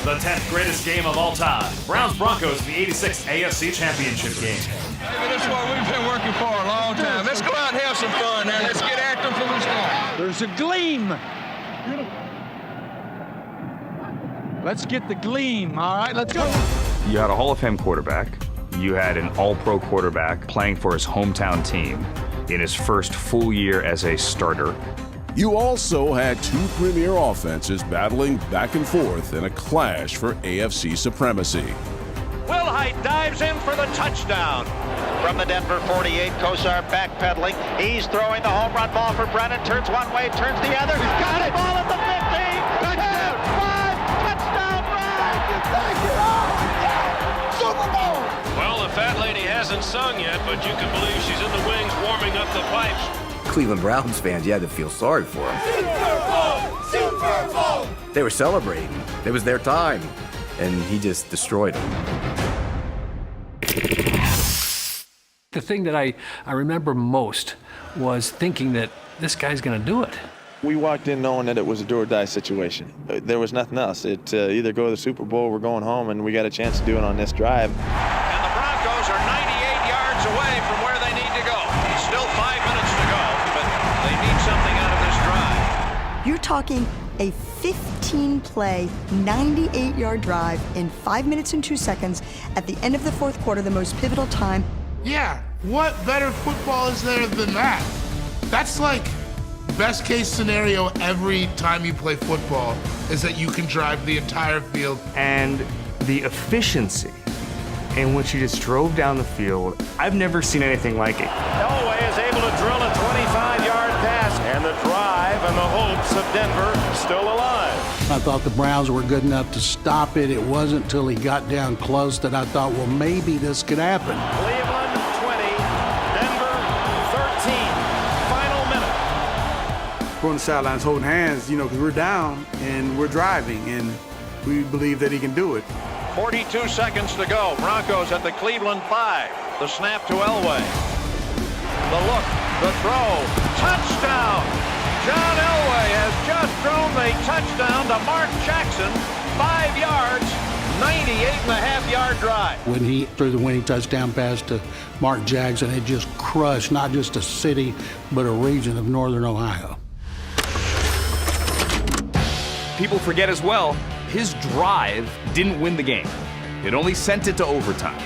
The 10th greatest game of all time. Browns-Broncos in the 86th AFC Championship game. Maybe this is what we've been working for a long time. Let's go out and have some fun now. Let's get after them from the start. There's a gleam. Let's get the gleam, all right? Let's go. You had a Hall of Fame quarterback. You had an all-pro quarterback playing for his hometown team in his first full year as a starter. You also had two premier offenses battling back and forth in a clash for AFC supremacy. Will Height dives in for the touchdown. From the Denver 48, Kosar backpedaling. He's throwing the home run ball for Brennan. Turns one way, turns the other. He's got it. Ball at the 50. Touchdown. 5. Touchdown, Brian. Super Bowl. Well, the fat lady hasn't sung yet, but you can believe she's in the wings warming up the pipes. Cleveland Browns fans, you had to feel sorry for them. Super Bowl! Super Bowl! They were celebrating. It was their time. And he just destroyed them. The thing that I remember most was thinking that this guy's going to do it. We walked in knowing that it was a do-or-die situation. There was nothing else. It either go to the Super Bowl or we're going home, and we got a chance to do it on this drive. And the Broncos are 98 yards away from where they need to go. It's still 5 minutes to go, but they need something out of this drive. You're talking a 15-play, 98-yard drive in 5 minutes and 2 seconds at the end of the fourth quarter, the most pivotal time. Yeah, what better football is there than that? That's like best case scenario every time you play football is that you can drive the entire field. And the efficiency in which he just drove down the field, I've never seen anything like it. Elway is able to drill a 25-yard pass, and the drive and the hopes of Denver still alive. I thought the Browns were good enough to stop it. It wasn't until he got down close that I thought, well, maybe this could happen. Cleveland 20, Denver 13. Final minute. We're on the sidelines holding hands, because we're down and we're driving, and we believe that he can do it. 42 seconds to go. Broncos at the Cleveland 5. The snap to Elway. The look, the throw, touchdown! John Elway has just thrown the touchdown to Mark Jackson. 5 yards, 98.5-yard drive. When he threw the winning touchdown pass to Mark Jackson, it just crushed not just a city, but a region of northern Ohio. People forget as well, his drive didn't win the game. It only sent it to overtime.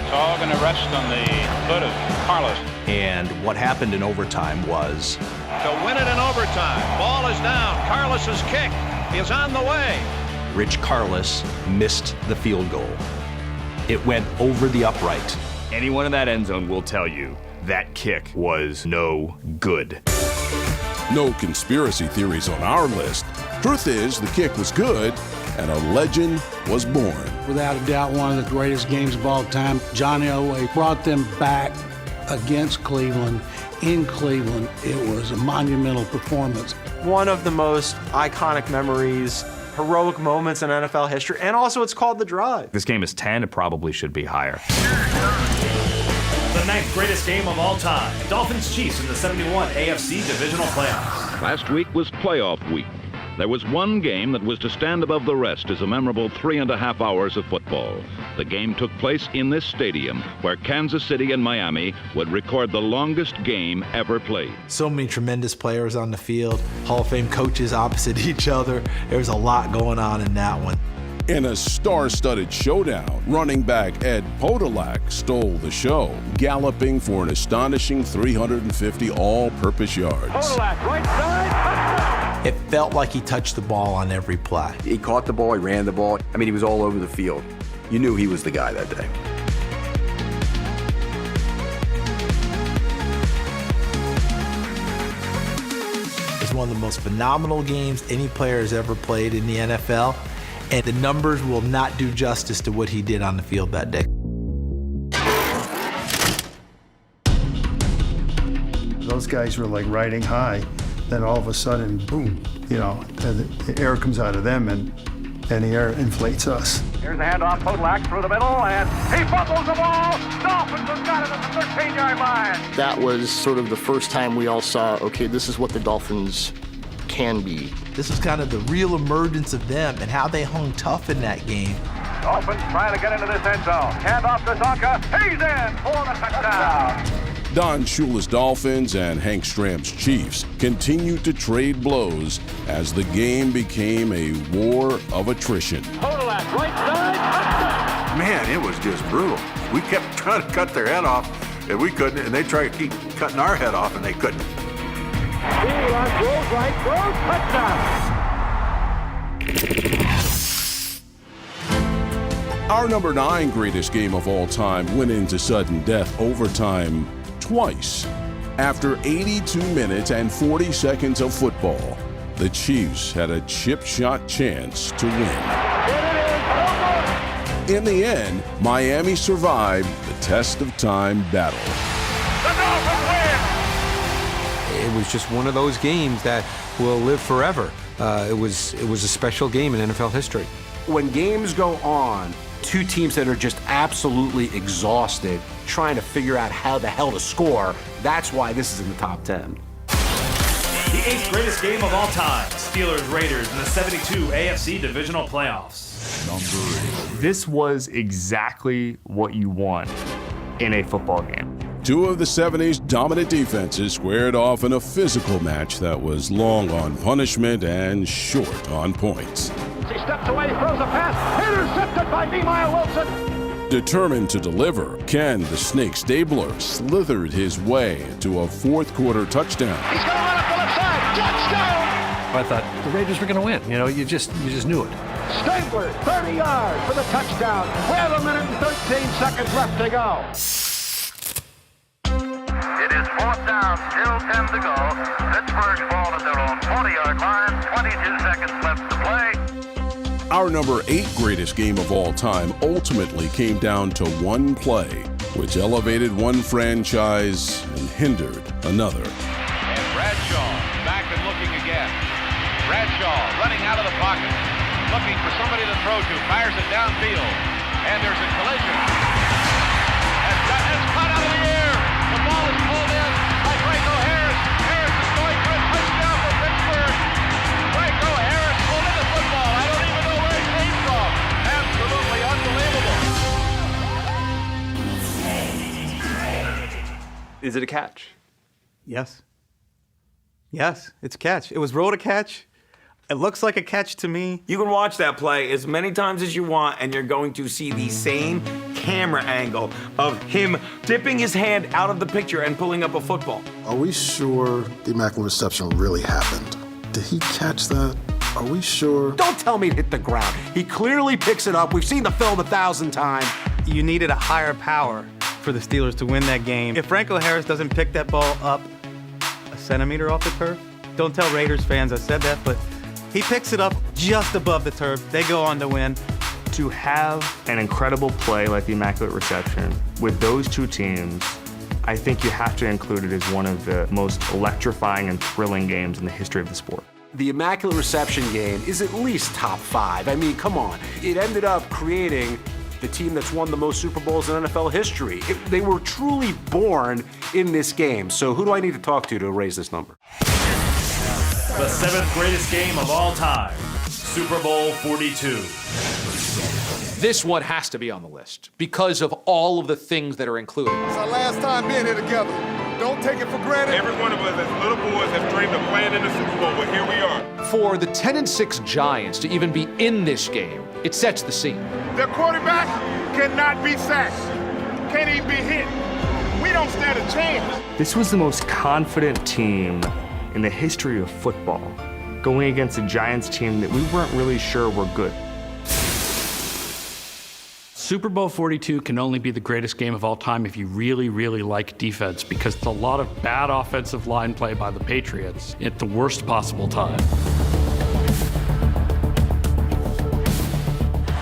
It's all going to rest on the foot of Carlos. And what happened in overtime was... To win it in overtime. Ball is down. Carlos's kick is on the way. Rich Carlos missed the field goal. It went over the upright. Anyone in that end zone will tell you that kick was no good. No conspiracy theories on our list. Truth is, the kick was good, and a legend was born. Without a doubt, one of the greatest games of all time. John Elway brought them back against Cleveland, in Cleveland. It was a monumental performance. One of the most iconic memories, heroic moments in NFL history, and also it's called The Drive. This game is 10, it probably should be higher. The 9th greatest game of all time. Dolphins-Chiefs in the 71 AFC Divisional Playoffs. Last week was playoff week. There was one game that was to stand above the rest as a memorable 3.5 hours of football. The game took place in this stadium, where Kansas City and Miami would record the longest game ever played. So many tremendous players on the field, Hall of Fame coaches opposite each other. There was a lot going on in that one. In a star-studded showdown, running back Ed Podolak stole the show, galloping for an astonishing 350 all-purpose yards. Podolak, right side, touchdown! It felt like he touched the ball on every play. He caught the ball, he ran the ball. I mean, he was all over the field. You knew he was the guy that day. It's one of the most phenomenal games any player has ever played in the NFL, and the numbers will not do justice to what he did on the field that day. Those guys were like riding high. Then all of a sudden, boom, the air comes out of them and the air inflates us. Here's the handoff, Podolak through the middle, and he fumbles the ball. Dolphins have got it at the 13-yard line. That was sort of the first time we all saw, okay, this is what the Dolphins can be. This was kind of the real emergence of them and how they hung tough in that game. Dolphins trying to get into this end zone. Hand off to Zonka. He's in for the touchdown. Don Shula's Dolphins and Hank Stram's Chiefs continued to trade blows as the game became a war of attrition. Podolak, right side, touchdown. Man, it was just brutal. We kept trying to cut their head off, and we couldn't, and they tried to keep cutting our head off, and they couldn't. Throws right, throws, touchdown. Our number 9 greatest game of all time went into sudden death overtime twice. After 82 minutes and 40 seconds of football, the Chiefs had a chip shot chance to win. In the end, Miami survived the test of time battle. It was just one of those games that will live forever. It was a special game in NFL history. When games go on, two teams that are just absolutely exhausted trying to figure out how the hell to score, that's why this is in the top 10. The 8th greatest game of all time, Steelers-Raiders in the 72 AFC Divisional Playoffs. This was exactly what you want in a football game. Two of the 70s dominant defenses squared off in a physical match that was long on punishment and short on points. He steps away, throws a pass, intercepted by Nehemiah Wilson. Determined to deliver, Ken the Snake Stabler slithered his way to a fourth quarter touchdown. He's going to run up the left side, touchdown! I thought the Raiders were going to win. You know, you just knew it. Stabler, 30 yards for the touchdown. With a minute and 13 seconds left to go. It is 4th down, still 10 to go. Pittsburgh's ball at their own 40-yard line, 22 seconds left to play. Our number 8 greatest game of all time ultimately came down to one play, which elevated one franchise and hindered another. And Bradshaw back and looking again. Bradshaw running out of the pocket, looking for somebody to throw to, fires it downfield, and there's a collision. And it's caught out of the air. The ball is pulled in by Franco Harris. Harris is going for a touchdown for Pittsburgh. Franco Harris pulled in the football. I don't even know where it came from. Absolutely unbelievable. Is it a catch? Yes. Yes, it's a catch. It was ruled a catch. It looks like a catch to me. You can watch that play as many times as you want, and you're going to see the same camera angle of him dipping his hand out of the picture and pulling up a football. Are we sure the Immaculate Reception really happened? Did he catch that? Are we sure? Don't tell me it hit the ground. He clearly picks it up. We've seen the film 1,000 times. You needed a higher power for the Steelers to win that game. If Franco Harris doesn't pick that ball up a centimeter off the turf, don't tell Raiders fans I said that, but he picks it up just above the turf. They go on to win. To have an incredible play like the Immaculate Reception with those two teams, I think you have to include it as one of the most electrifying and thrilling games in the history of the sport. The Immaculate Reception game is at least top 5. I mean, come on. It ended up creating the team that's won the most Super Bowls in NFL history. They were truly born in this game. So who do I need to talk to raise this number? The 7th greatest game of all time, Super Bowl 42. This one has to be on the list because of all of the things that are included. It's our last time being here together. Don't take it for granted. Every one of us as little boys have dreamed of playing in the Super Bowl, but here we are. For the 10-6 Giants to even be in this game, it sets the scene. Their quarterback cannot be sacked, can't even be hit. We don't stand a chance. This was the most confident team in the history of football, going against a Giants team that we weren't really sure were good. Super Bowl 42 can only be the greatest game of all time if you really, really like defense, because it's a lot of bad offensive line play by the Patriots at the worst possible time.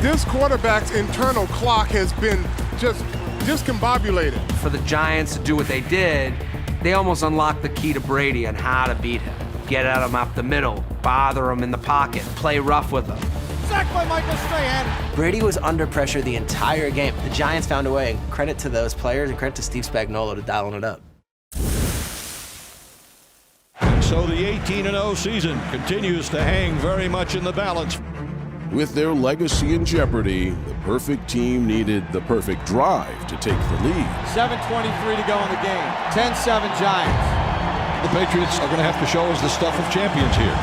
This quarterback's internal clock has been just discombobulated. For the Giants to do what they did, they almost unlocked the key to Brady on how to beat him. Get at him up the middle, bother him in the pocket, play rough with him. Sacked by Michael Strahan. Brady was under pressure the entire game. The Giants found a way, and credit to those players and credit to Steve Spagnuolo to dialing it up. So the 18-0 season continues to hang very much in the balance. With their legacy in jeopardy, the perfect team needed the perfect drive to take the lead. 7:23 to go in the game. 10-7 Giants. The Patriots are going to have to show us the stuff of champions here.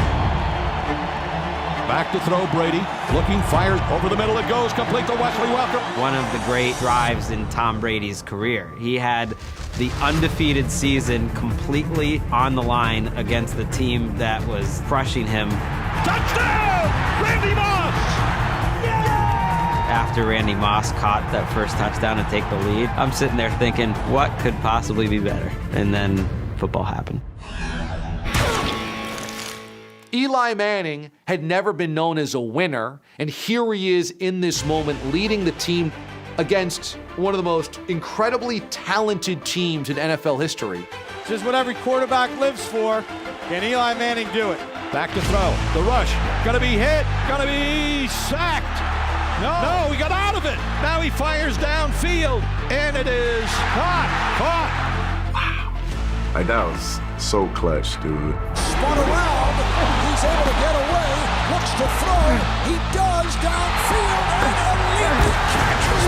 Back to throw, Brady. Looking, fires over the middle. It goes complete to Wesley Welker. One of the great drives in Tom Brady's career. He had the undefeated season completely on the line against the team that was crushing him. Touchdown! Randy Moss! After Randy Moss caught that first touchdown to take the lead, I'm sitting there thinking, what could possibly be better? And then football happened. Eli Manning had never been known as a winner, and here he is in this moment leading the team against one of the most incredibly talented teams in NFL history. This is what every quarterback lives for. Can Eli Manning do it? Back to throw. The rush. Gonna be hit. Gonna be sacked. No, he got out of it. Now he fires downfield, and it is caught. Wow. That was so clutch, dude. Spun around. He's able to get away. Looks to throw. He does downfield, and a leaping catch is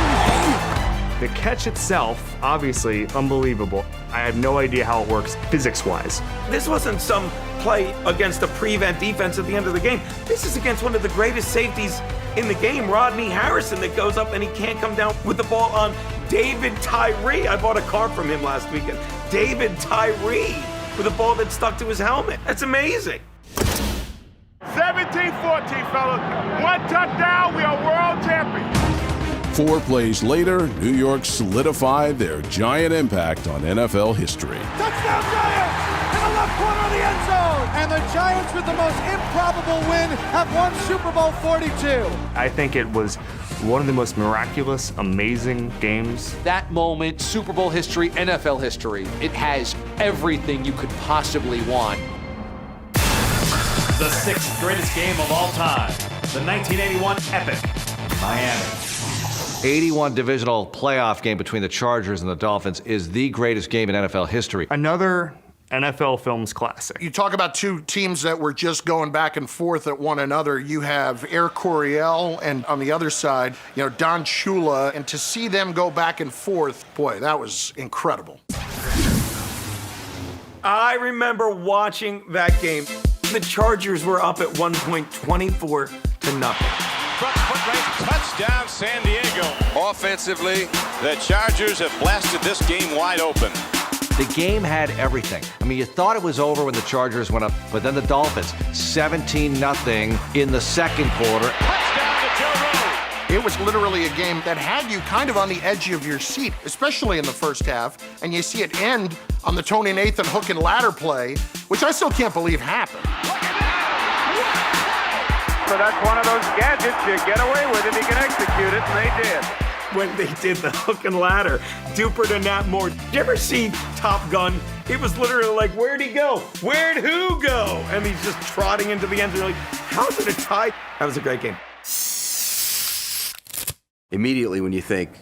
made. The catch itself, obviously, unbelievable. I have no idea how it works physics-wise. This wasn't some play against a prevent defense at the end of the game. This is against one of the greatest safeties in the game, Rodney Harrison, that goes up and he can't come down with the ball on David Tyree. I bought a car from him last weekend. David Tyree with a ball that stuck to his helmet. That's amazing. 17-14, fellas. One touchdown, we are world champions. 4 plays later, New York solidified their giant impact on NFL history. Touchdown Giants! In the left corner of the end zone! And the Giants, with the most improbable win, have won Super Bowl 42. I think it was one of the most miraculous, amazing games. That moment, Super Bowl history, NFL history, it has everything you could possibly want. The 6th greatest game of all time, the 1981 epic, Miami. 81 divisional playoff game between the Chargers and the Dolphins is the greatest game in NFL history. Another NFL Films classic. You talk about two teams that were just going back and forth at one another. You have Air Coryell, and on the other side, Don Shula, and to see them go back and forth, boy, that was incredible. I remember watching that game. The Chargers were up at one point 24-0. Front foot race, touchdown San Diego. Offensively, the Chargers have blasted this game wide open. The game had everything. I mean, you thought it was over when the Chargers went up, but then the Dolphins, 17-0 in the second quarter. Touchdown to Joe Rowe. It was literally a game that had you kind of on the edge of your seat, especially in the first half, and you see it end on the Tony Nathan hook and ladder play, which I still can't believe happened. So that's one of those gadgets. You get away with it, you can execute it, and they did. When they did the hook and ladder, Dupert and Nat Moore. Did you ever see Top Gun? It was literally like, where'd he go? Where'd who go? And he's just trotting into the end zone. Like, how's it a tie? That was a great game. Immediately when you think,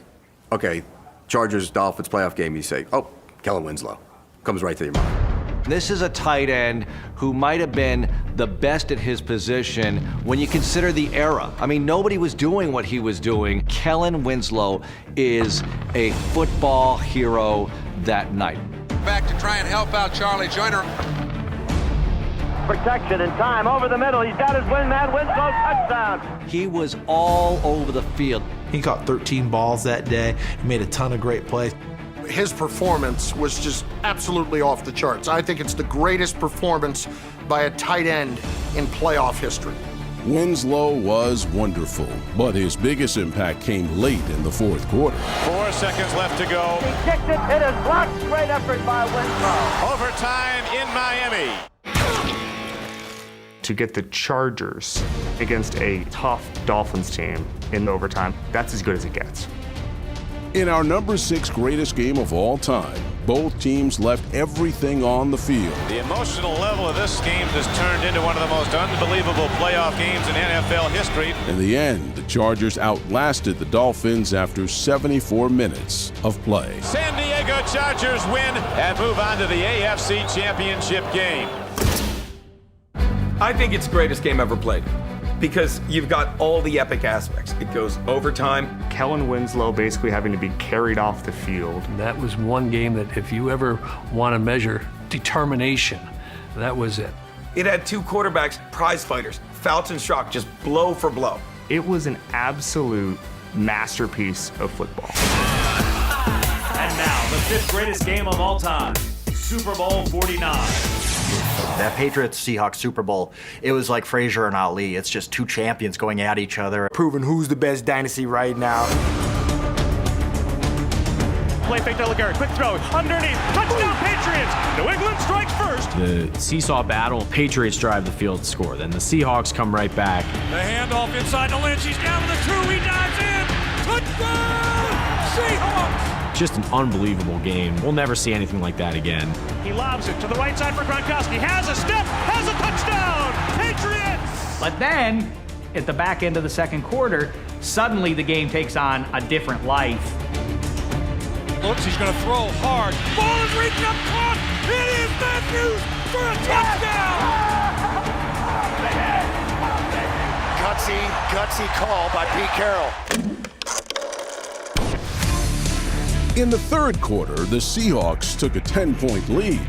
okay, Chargers-Dolphins playoff game, you say, oh, Kellen Winslow. Comes right to your mind. This is a tight end who might have been the best at his position when you consider the era. I mean, nobody was doing what he was doing. Kellen Winslow is a football hero that night. Back to try and help out Charlie Joyner. Protection in time, over the middle. He's got his wingman, Winslow, touchdown. He was all over the field. He caught 13 balls that day. He made a ton of great plays. His performance was just absolutely off the charts. I think it's the greatest performance by a tight end in playoff history. Winslow was wonderful, but his biggest impact came late in the fourth quarter. 4 seconds left to go. He kicked it, it is blocked. Great effort by Winslow. Overtime in Miami. To get the Chargers against a tough Dolphins team in overtime, that's as good as it gets. In our number 6 greatest game of all time, both teams left everything on the field. The emotional level of this game has turned into one of the most unbelievable playoff games in NFL history. In the end, the Chargers outlasted the Dolphins after 74 minutes of play. San Diego Chargers win and move on to the AFC Championship game. I think it's the greatest game ever played because you've got all the epic aspects. It goes overtime. Kellen Winslow basically having to be carried off the field. That was one game that if you ever want to measure determination, that was it. It had two quarterbacks, prize fighters, Fouts and Schrock, just blow for blow. It was an absolute masterpiece of football. And now, the 5th greatest game of all time, Super Bowl 49. That Patriots-Seahawks Super Bowl, it was like Frazier and Ali. It's just two champions going at each other, proving who's the best dynasty right now. Play fake to LeGarrette, quick throw, underneath, touchdown Patriots! New England strikes first! The seesaw battle, Patriots drive the field to score, then the Seahawks come right back. The handoff inside to Lynch, he's down to the 2, he dives in! Touchdown! Seahawks! Just an unbelievable game. We'll never see anything like that again. He lobs it to the right side for Gronkowski, has a step, has a touchdown! Patriots! But then, at the back end of the second quarter, suddenly the game takes on a different life. Looks, he's going to throw hard. Ball is reaching up, caught. It is Matthews for a touchdown. Gutsy call by Pete Carroll. In the third quarter, the Seahawks took a 10-point lead.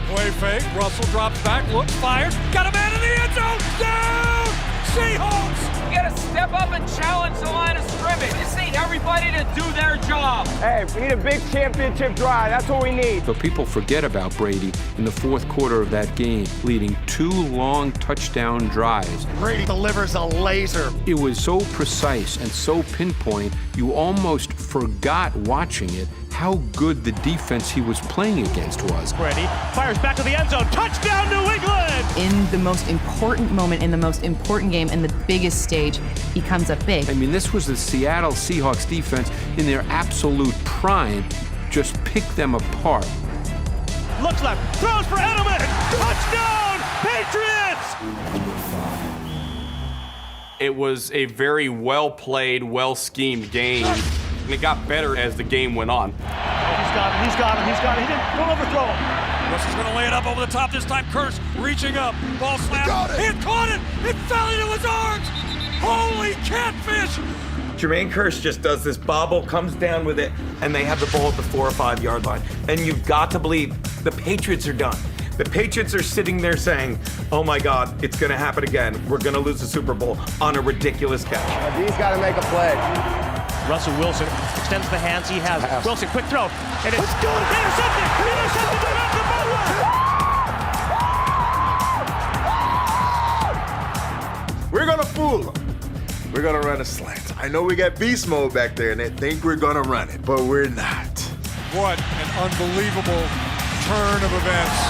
Play fake. Russell drops back, looks, fires. Got a man in the end zone. Down. Seahawks. You gotta step up and challenge the line of scrimmage. Just need everybody to do their job. Hey, we need a big championship drive. That's what we need. But people forget about Brady in the fourth quarter of that game, leading 2 long touchdown drives. Brady delivers a laser. It was so precise and so pinpoint, you almost forgot watching it how good the defense he was playing against was. Brady fires back to the end zone. Touchdown, New England! In the most important moment, in the most important game, in the biggest stage, he comes up big. I mean, this was the Seattle Seahawks defense in their absolute prime. Just pick them apart. Looks left, throws for Edelman. Touchdown, Patriots! It was a very well-played, well-schemed game. And it got better as the game went on. He's got him. He didn't overthrow him. Russell's going to lay it up over the top this time. Kearse reaching up. Ball slam. He caught it. It fell into his arms. Holy catfish. Jermaine Kearse just does this bobble, comes down with it, and they have the ball at the 4 or 5 yard line. And you've got to believe the Patriots are done. The Patriots are sitting there saying, oh my God, it's going to happen again. We're going to lose the Super Bowl on a ridiculous catch. He's got to make a play. Russell Wilson extends the hands he has. Wilson, quick throw. And it's intercepted. We're gonna fool them. We're gonna run a slant. I know we got beast mode back there and they think we're gonna run it, but we're not. What an unbelievable turn of events.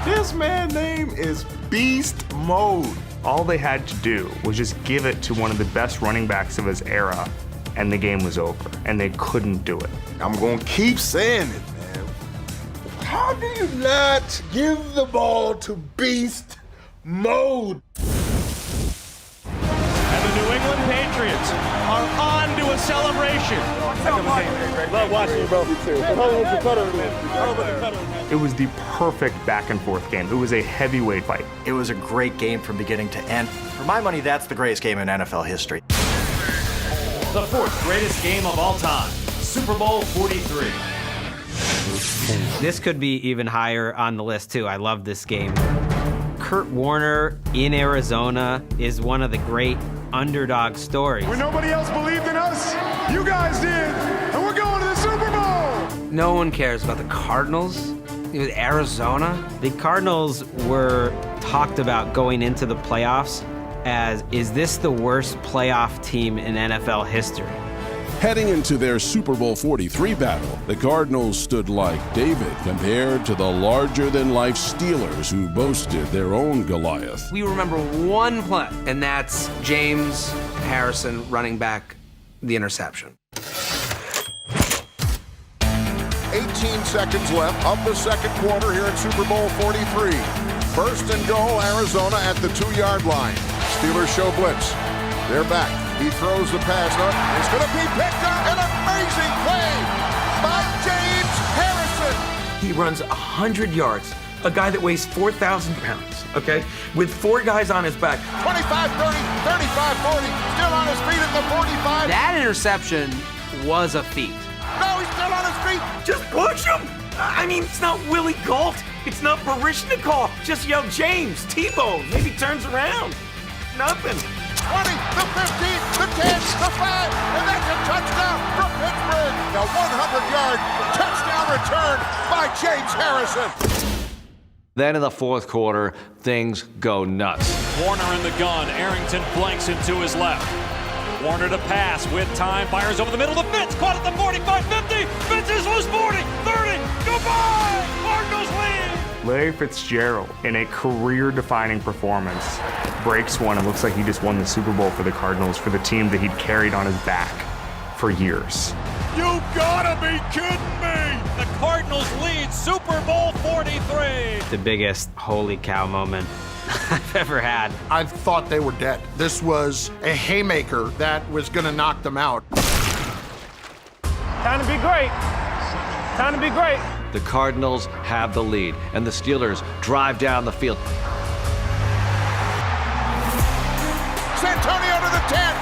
This man's name is Beast Mode. All they had to do was just give it to one of the best running backs of his era, and the game was over, and they couldn't do it. I'm gonna keep saying it, man. How do you not give the ball to Beast Mode? And the New England Patriots are on to a celebration. Love watching you, bro. It was the perfect back-and-forth game. It was a heavyweight fight. It was a great game from beginning to end. For my money, that's the greatest game in NFL history. The 4th greatest game of all time, Super Bowl 43. This could be even higher on the list, too. I love this game. Kurt Warner in Arizona is one of the great underdog stories. When nobody else believed in us, you guys did, and we're going to the Super Bowl! No one cares about the Cardinals. With Arizona, the Cardinals were talked about going into the playoffs as, is this the worst playoff team in NFL history? Heading into their Super Bowl 43 battle, the Cardinals stood like David compared to the larger-than-life Steelers who boasted their own Goliath. We remember one play, and that's James Harrison running back the interception. 18 seconds left of the second quarter here in Super Bowl 43. First and goal, Arizona at the 2-yard line. Steelers show blitz. They're back. He throws the pass up. It's going to be picked up. An amazing play by James Harrison. He runs 100 yards a guy that weighs 4,000 pounds, okay, with 4 guys on his back. 25, 30, 35, 40, still on his feet at the 45. That interception was a feat. No, he's still on his feet. Just push him. I mean, it's not Willie Gault. It's not Baryshnikov. Just yell James, T-Bone. Maybe turns around. Nothing. 20, the 15, the 10, the 5, and that's a touchdown from Pittsburgh. A 100-yard touchdown return by James Harrison. Then in the fourth quarter, things go nuts. Warner in the gun. Arrington flanks into his left. Warner to pass with time. Fires over the middle to Fitz. Caught at the 45, 50. Fitz is loose 40, 30. Goodbye! Cardinals lead! Larry Fitzgerald, in a career-defining performance, breaks one. It looks like he just won the Super Bowl for the Cardinals, for the team that he'd carried on his back for years. You gotta be kidding me! The Cardinals lead Super Bowl 43. The biggest holy cow moment I've ever had. I thought they were dead. This was a haymaker that was going to knock them out. Time to be great. Time to be great. The Cardinals have the lead, and the Steelers drive down the field. Santonio to the 10.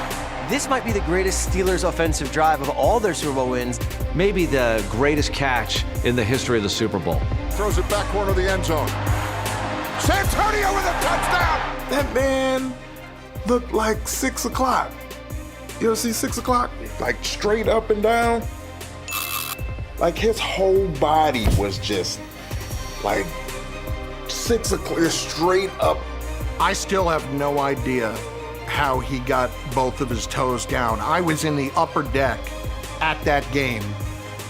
This might be the greatest Steelers offensive drive of all their Super Bowl wins. Maybe the greatest catch in the history of the Super Bowl. Throws it back corner of the end zone. Santonio with a touchdown. That man looked like 6 o'clock. You ever see 6 o'clock? Like straight up and down. Like his whole body was just like 6 o'clock, straight up. I still have no idea how he got both of his toes down. I was in the upper deck at that game,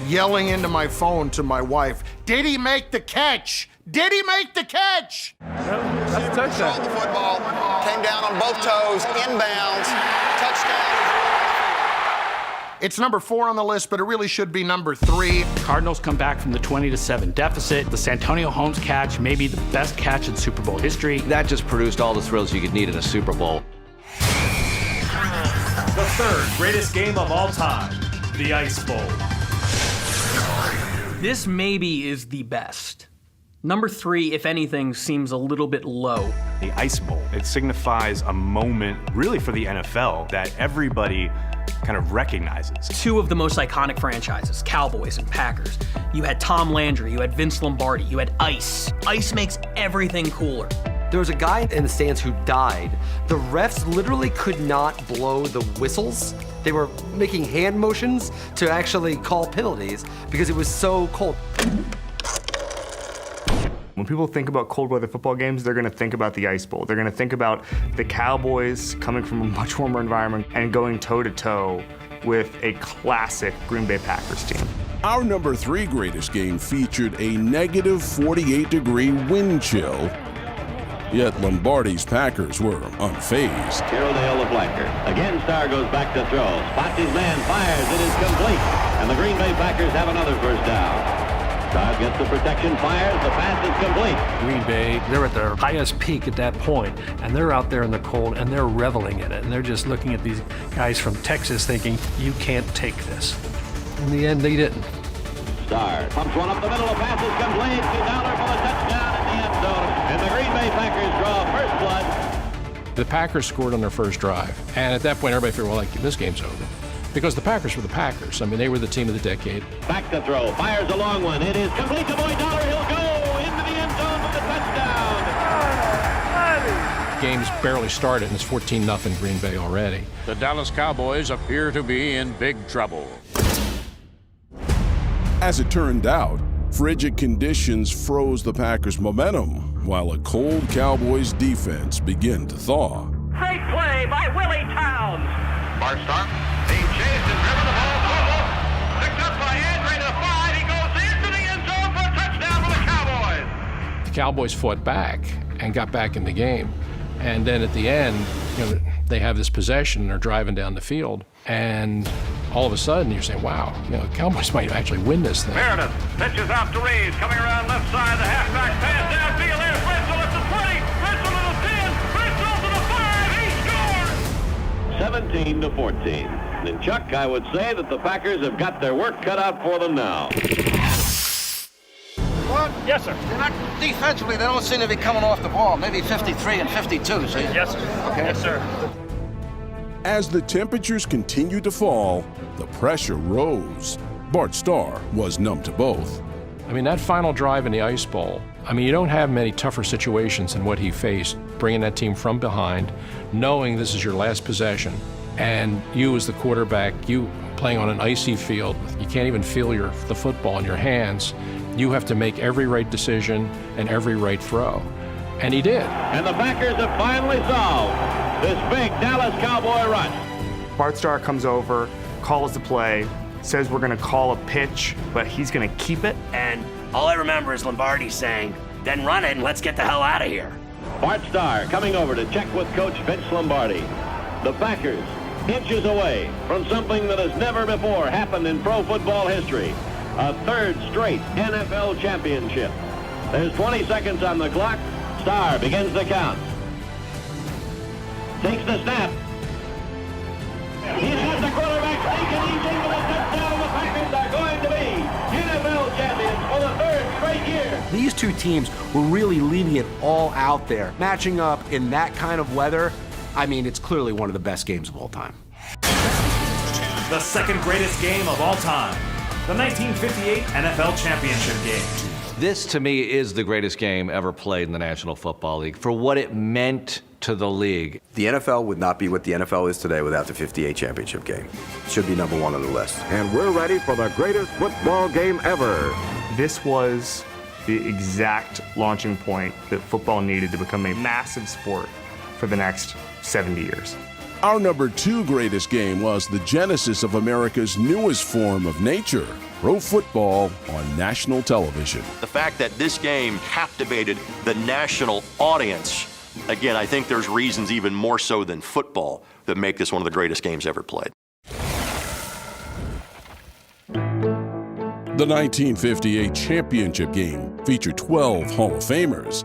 yelling into my phone to my wife, "Did he make the catch? Did he make the catch?" That's a touchdown. Controlled the football, came down on both toes, inbounds, touchdown. It's number 4 on the list, but it really should be number 3. Cardinals come back from the 20-7 deficit. The Santonio Holmes catch may be the best catch in Super Bowl history. That just produced all the thrills you could need in a Super Bowl. The third greatest game of all time, the Ice Bowl. This maybe is the best. Number 3, if anything, seems a little bit low. The Ice Bowl, it signifies a moment really for the NFL that everybody kind of recognizes. 2 of the most iconic franchises, Cowboys and Packers. You had Tom Landry, you had Vince Lombardi, you had Ice. Ice makes everything cooler. There was a guy in the stands who died. The refs literally could not blow the whistles. They were making hand motions to actually call penalties because it was so cold. When people think about cold weather football games, they're going to think about the Ice Bowl. They're going to think about the Cowboys coming from a much warmer environment and going toe-to-toe with a classic Green Bay Packers team. Our number 3 greatest game featured a negative 48-degree wind chill, yet Lombardi's Packers were unfazed. Iredale the flanker. Again, Starr goes back to throw. Spots his man, fires. It is complete. And the Green Bay Packers have another first down. Starr gets the protection, fires. The pass is complete. Green Bay, they're at their highest peak at that point, and they're out there in the cold, and they're reveling in it. And they're just looking at these guys from Texas thinking, you can't take this. In the end, they didn't. Starr pumps one up the middle. The pass is complete. Downer for the touchdown in the end zone. And the Green Bay Packers draw first blood. The Packers scored on their first drive. And at that point, everybody figured, well, like, this game's over. Because the Packers were the Packers. I mean, they were the team of the decade. Back to throw. Fires a long one. It is complete to Boyd Downer. He'll go into the end zone with the touchdown. Game's barely started, and it's 14-0 Green Bay already. The Dallas Cowboys appear to be in big trouble. As it turned out, frigid conditions froze the Packers' momentum, while a cold Cowboys defense began to thaw. Great play by Willie Towns. Barstar being chased and driven the ball forward. Picked up by Andre to the 5. He goes into the end zone for a touchdown for the Cowboys. The Cowboys fought back and got back in the game. And then at the end, they have this possession and they're driving down the field. And all of a sudden, you're saying, wow, the Cowboys might actually win this thing. Meredith pitches out to Reeves, coming around left side, the halfback pass downfield. There's Ritzel at the 20. Ritzel to the 10. Ritzel to the 5. He scores! 17-14. And Chuck, I would say that the Packers have got their work cut out for them now. Whoa! Bud? Yes, sir. Defensively, they don't seem to be coming off the ball. Maybe 53 and 52, see? Yes, sir. Okay. Yes, sir. As the temperatures continued to fall, the pressure rose. Bart Starr was numb to both. I mean, that final drive in the Ice Bowl, I mean, you don't have many tougher situations than what he faced, bringing that team from behind, knowing this is your last possession, and you as the quarterback, you playing on an icy field, you can't even feel the football in your hands. You have to make every right decision and every right throw. And he did. And the Packers have finally solved this big Dallas Cowboy run. Bart Starr comes over, calls the play, says we're going to call a pitch, but he's going to keep it. And all I remember is Lombardi saying, then run it and let's get the hell out of here. Bart Starr coming over to check with Coach Vince Lombardi. The Packers inches away from something that has never before happened in pro football history. A third straight NFL championship. There's 20 seconds on the clock. Starr begins the count. Takes the snap. He's got the quarterback sneaking. He's into the touchdown. The Packers are going to be NFL champions for the third straight year. These two teams were really leaving it all out there. Matching up in that kind of weather, I mean, it's clearly one of the best games of all time. The second greatest game of all time. The 1958 NFL Championship game. This, to me, is the greatest game ever played in the National Football League for what it meant to the league. The NFL would not be what the NFL is today without the 58 championship game. It should be number one on the list. And we're ready for the greatest football game ever. This was the exact launching point that football needed to become a massive sport for the next 70 years. Our number 2 greatest game was the genesis of America's newest form of nature, pro football on national television. The fact that this game captivated the national audience, again, I think there's reasons even more so than football that make this one of the greatest games ever played. The 1958 championship game featured 12 Hall of Famers,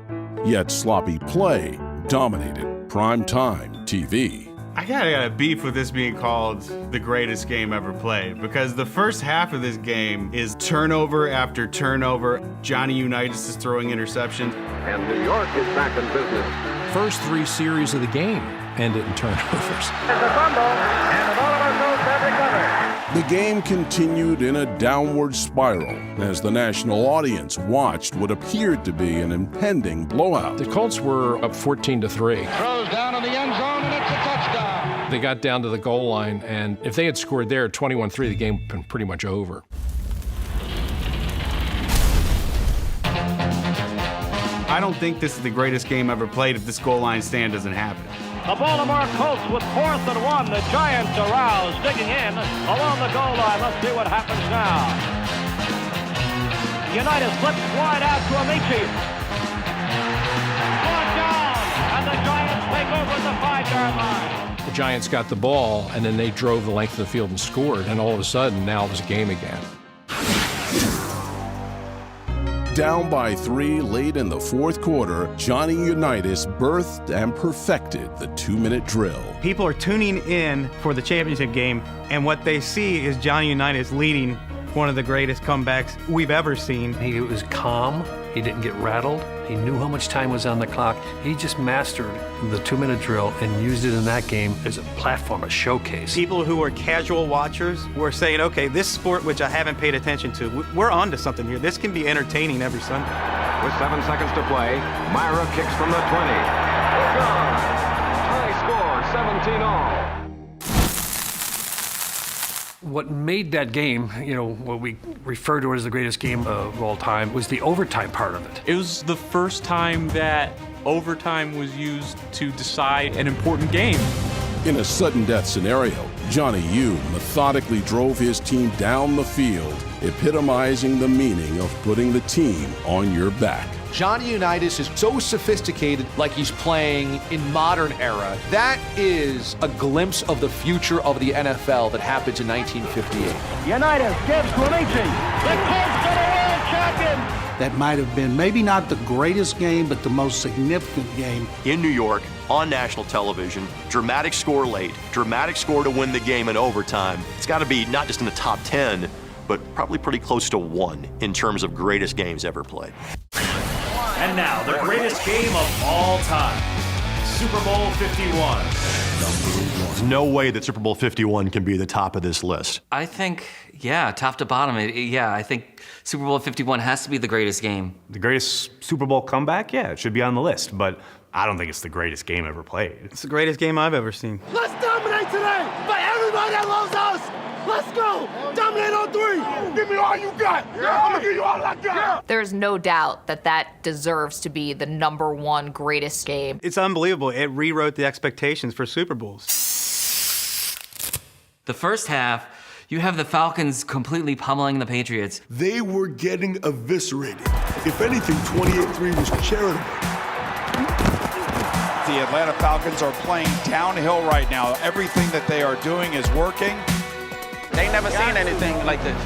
yet sloppy play dominated primetime TV. I got a beef with this being called the greatest game ever played because the first half of this game is turnover after turnover. Johnny Unitas is throwing interceptions. And New York is back in business. First 3 series of the game ended in turnovers. There's a fumble, and the Baltimore Colts have recovered. The game continued in a downward spiral as the national audience watched what appeared to be an impending blowout. The Colts were up 14-3. Throws down in the end zone, and it's a touchdown. They got down to the goal line, and if they had scored there 21-3, the game would have been pretty much over. I don't think this is the greatest game ever played if this goal line stand doesn't happen. The Baltimore Colts with 4th and 1. The Giants aroused, digging in along the goal line. Let's see what happens now. Unitas slips wide out to Amici. Brought down, and the Giants take over at the 5-yard line. The Giants got the ball, and then they drove the length of the field and scored, and all of a sudden, now it was a game again. Down by 3 late in the fourth quarter, Johnny Unitas birthed and perfected the 2-minute drill. People are tuning in for the championship game, and what they see is Johnny Unitas leading one of the greatest comebacks we've ever seen. He was calm. He didn't get rattled. He knew how much time was on the clock. He just mastered the 2-minute drill and used it in that game as a platform, a showcase. People who are casual watchers were saying, okay, this sport, which I haven't paid attention to, we're on to something here. This can be entertaining every Sunday. With 7 seconds to play, Myra kicks from the 20. It's gone. High score, 17-all. What made that game, what we refer to as the greatest game of all time, was the overtime part of it. It was the first time that overtime was used to decide an important game. In a sudden death scenario, Johnny U methodically drove his team down the field, epitomizing the meaning of putting the team on your back. Johnny Unitas is so sophisticated, like he's playing in modern era. That is a glimpse of the future of the NFL that happens in 1958. Unitas gives to Amici. The Colts are the world champions. That might have been maybe not the greatest game, but the most significant game. In New York, on national television, dramatic score late, dramatic score to win the game in overtime. It's got to be not just in the top 10, but probably pretty close to 1 in terms of greatest games ever played. And now, the greatest game of all time, Super Bowl 51. There's no way that Super Bowl 51 can be the top of this list. I think, yeah, top to bottom, I think Super Bowl 51 has to be the greatest game. The greatest Super Bowl comeback? Yeah, it should be on the list, but I don't think it's the greatest game ever played. It's the greatest game I've ever seen. Let's dominate today by everybody that loves us. Let's go. Dominate on 3. Give me all you got. Yeah. I'm going to give you all I got. There's no doubt that deserves to be the #1 greatest game. It's unbelievable. It rewrote the expectations for Super Bowls. The first half, you have the Falcons completely pummeling the Patriots. They were getting eviscerated. If anything, 28-3 was charitable. The Atlanta Falcons are playing downhill right now. Everything that they are doing is working. They never seen anything like this.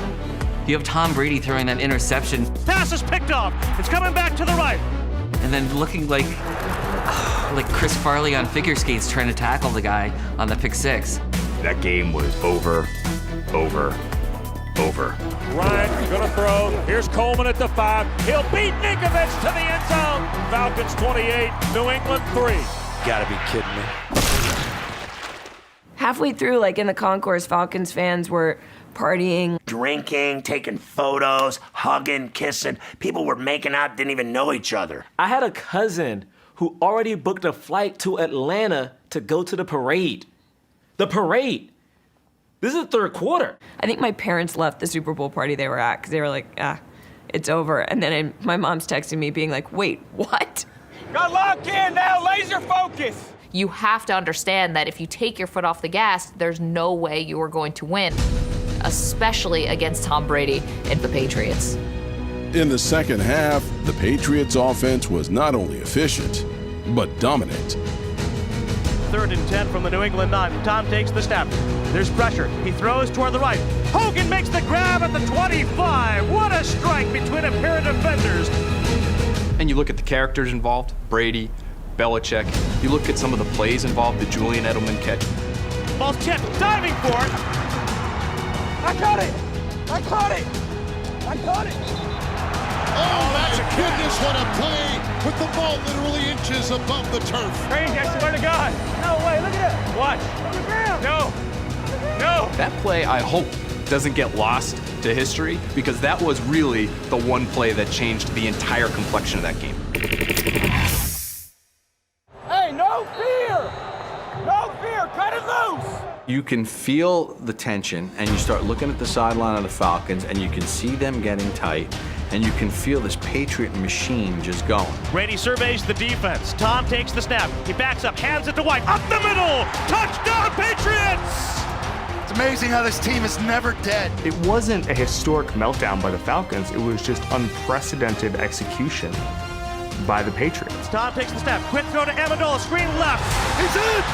You have Tom Brady throwing that interception. Pass is picked off. It's coming back to the right. And then looking like Chris Farley on figure skates trying to tackle the guy on the pick 6. That game was over. Ryan gonna throw. Here's Coleman at the 5. He'll beat Ninkovich to the end zone. Falcons 28, New England 3. Gotta be kidding me. Halfway through, in the concourse, Falcons fans were partying, drinking, taking photos, hugging, kissing. People were making out, didn't even know each other. I had a cousin who already booked a flight to Atlanta to go to the parade. The parade. This is the third quarter. I think my parents left the Super Bowl party they were at because they were like, it's over. And then my mom's texting me being like, wait, what? Got locked in now, laser focus. You have to understand that if you take your foot off the gas, there's no way you are going to win, especially against Tom Brady and the Patriots. In the second half, the Patriots' offense was not only efficient, but dominant. 3rd and 10 from the New England 9. Tom takes the snap. There's pressure. He throws toward the right. Hogan makes the grab at the 25. What a strike between a pair of defenders. And you look at the characters involved, Brady, Belichick. You look at some of the plays involved, the Julian Edelman catch. Ball's tipped, diving for it. I caught it. Oh, my goodness, what a play with the ball literally inches above the turf. Crazy, I swear to God. No way, look at it. Watch. On the ground. No. That play, I hope, doesn't get lost to history because that was really the one play that changed the entire complexion of that game. Hey, no fear. No fear, cut it loose. You can feel the tension, and you start looking at the sideline of the Falcons, and you can see them getting tight, and you can feel this Patriot machine just going. Brady surveys the defense. Tom takes the snap. He backs up, hands it to White. Up the middle. Touchdown, Patriots! It's amazing how this team is never dead. It wasn't a historic meltdown by the Falcons. It was just unprecedented execution by the Patriots. Tom takes the snap. Quick throw to Amendola. Screen left. He's in!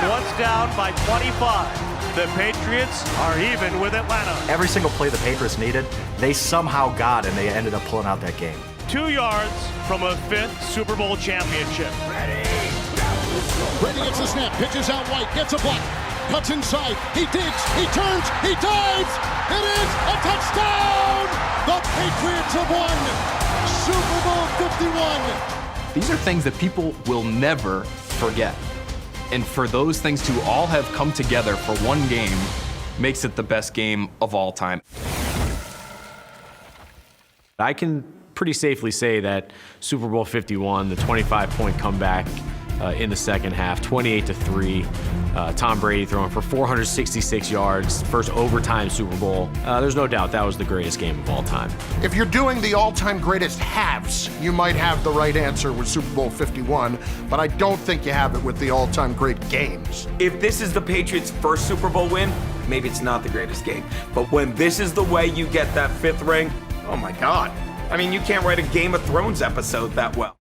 And once down by 25. The Patriots are even with Atlanta. Every single play the Patriots needed, they somehow got, and they ended up pulling out that game. 2 yards from a 5th Super Bowl championship. Brady gets the snap, pitches out White, gets a block, cuts inside, he digs, he turns, he dives! It is a touchdown! The Patriots have won Super Bowl 51! These are things that people will never forget. And for those things to all have come together for one game makes it the best game of all time. I can pretty safely say that Super Bowl 51, the 25-point comeback in the second half, 28-3, Tom Brady throwing for 466 yards, first overtime Super Bowl. There's no doubt that was the greatest game of all time. If you're doing the all-time greatest halves, you might have the right answer with Super Bowl 51, but I don't think you have it with the all-time great games. If this is the Patriots' first Super Bowl win, maybe it's not the greatest game. But when this is the way you get that 5th ring, oh my God. I mean, you can't write a Game of Thrones episode that well.